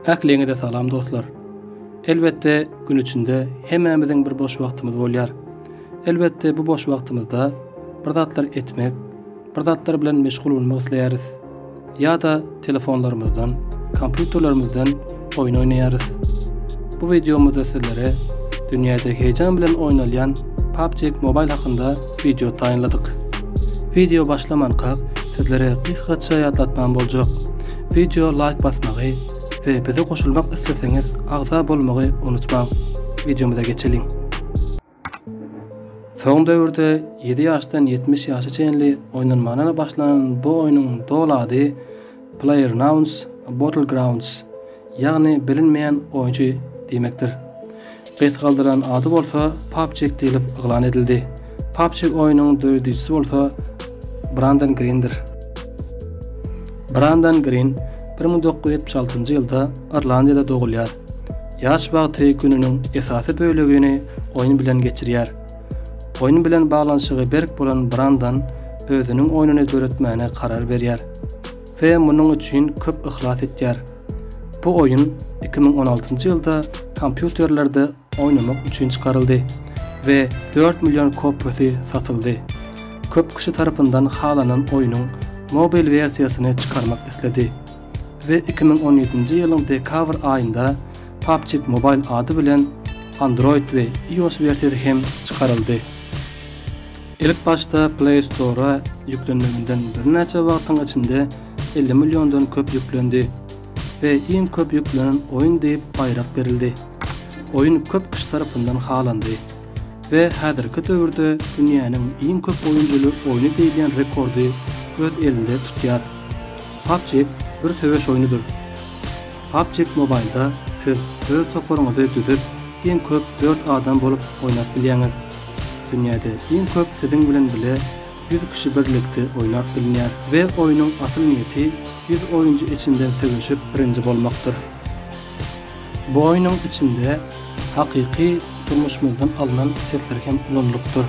Äkliňe de salam dostlar. Elbette gün içinde hemmemizin bir boş wagtymyz bolýar. Elbette bu boş wagtymyzda bir zatlar etmek, bir zatlar bilen meşgul bolmak isleýäris. Ýa-da telefonlarymyzdan, kompýuterlerimizden oýun oýnaýarys. Bu videomuzda sizlere dünýäde heýjan bilen oýnalýan PUBG Mobile hakynda video taýynladyk. Video başlamankak sizlere kıskaça ýatlatmam boljak. Video like basmagy ve bize koşulmak isteseňiz agza bolmagy unutmaň. Videomuza geçelim. Son döwürde 7 ýaşdan 70 ýaşa çenli oýnanmana başlanan bu oýnyň dolady PlayerUnknown's Battlegrounds, ýagny bilinmeýän oýunçy diýmekdir. Gysgaldyran ady bolsa PUBG diýilip eglan edildi. PUBG oýunyň döwürçisi bolsa Brandon Green'dir. Brandon Green 1976-njy ýylda Irlandiýada dogulýar. Ýaş wagty gününiň esasy bölegini oýun bilen geçirýär. Oýun bilen baglanşygy berk bolan Brandon özüniň oýunyny döretmäne karar berýär we munyň üçin köp ihlas etýär. Bu oýun 2016-njy ýylda kompýuterlerde oýnamak üçin çykaryldy we 4 milyon kopyasy satyldy. Köp kişi tarapyndan halanan oýunyň mobil versiýasyny çykarmak isledi ve 2017-nji ýylyň dekabr aýynda PUBG Mobile ady bilen Android we iOS versiýasy hem çykaryldy. İlk başta Play Store'a yüklenmesinden bir neçe wagtyň içinde 50 milyondan köp yüklendi ve iň köp yüklenen oýun diýip baýrak berildi. Oýun köp kişi tarapyndan halandy ve häzirki döwürde dünýäniň iň köp oýunçuly oýuny diýilen rekordy öz elinde tutýar. PUBG bir söwüş oýunydyr. PUBG Mobile'da siz öz toparyňyzy düzüp iň köp 4 adam bolup oýnap bilýäňiz. Dünýäde iň köp siziň bilen bile 100 kişi birlikde oýnap bilýär we oýunyň asyl niýeti 100 oýunçy içinden söwüşip birinji bolmakdyr. Bu oýunyň içinde hakyky turmuşymyzdan alınan sesler hem ulunlukdyr.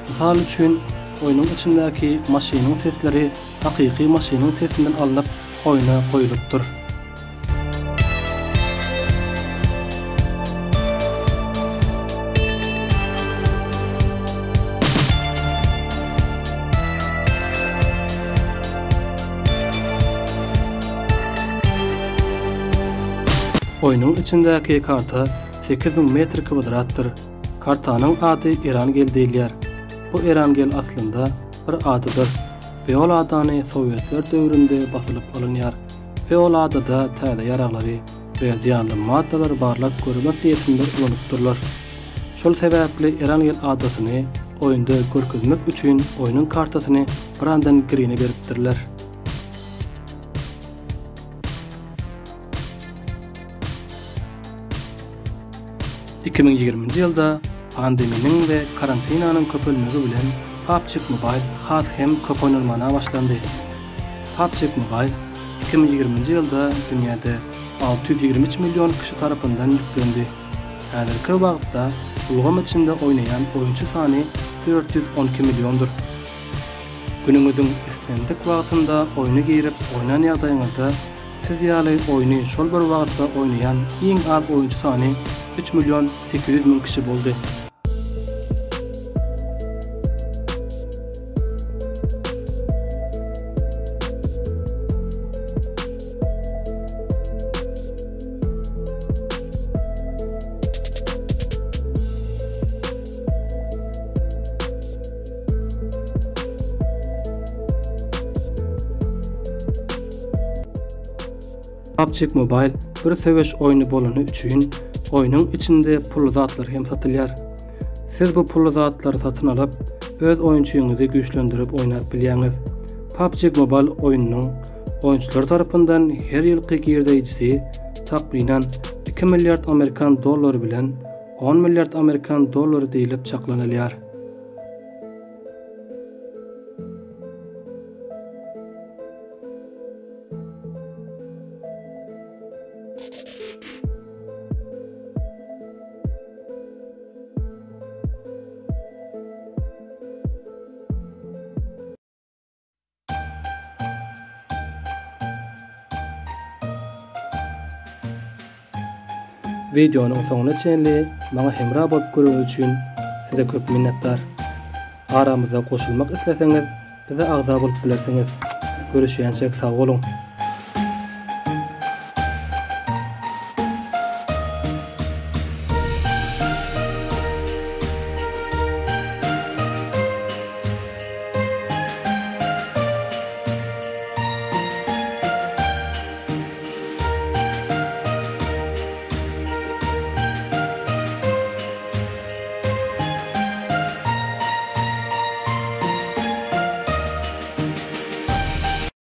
Misal üçin oýunyň içindäki maşynyň sesleri hakyky maşynyň sesinden alınıp oýuna goýulupdyr. Oýunyň içindäki karta 8000 metr kvadratdyr. Kartanyň ady Erangel diýilýär. Bu Erangel aslynda bir adydyr we ol adany Sowetler döwründe basylyp alynýar we ol adyda täze ýaraklary we ziýanly maddalar barlap görmek diýetinde ulanypdyrlar. Şol sebäpli Erangel adasyny oýunda görkezmek üçin oýunyň kartasyny Brandon Green'e beripdirler. ...2020-nji ýylda pandemiýanyň we karantinanyň köpelmegi bilen PUBG Mobile has hem köp oýnalmana başlandy. PUBG Mobile 2020-nji ýylda dünýäde 623 milyon kişi tarapyndan ýüklendi. Häzirki wagtda ulgam içinde oýnaýan oýunçy sany 412 milyondur. Günüňiziň islendik wagtynda oýuny girip oýnan ýagdaýyňyzda siz ýaly oýuny şol bir wagtda oýnaýan iň az oýunçy sany 3 milyon 800 min kişi boldy. PUBG Mobile bir söwüş oýuny bolany üçin oýunyň içinde pully zatlar hem satylýar. Siz bu pully zatlary satyn alyp öz oýunçyňyzy güýçlendirip oýnap bilýäňiz. PUBG Mobile oýunynyň oýunçylar tarapyndan her ýylky girdiýisi takriben 2 milyard Amerikan dollary bilen 10 milyard Amerikan dollary diýilip çaklanylýar. Videonun soňuna çenli maňa hemra bolup görüňiz üçin size köp minnetdar. Aramyza goşulmak isleseňiz bize agza bolup bilersiňiz. Görüşýänçek sag bolun.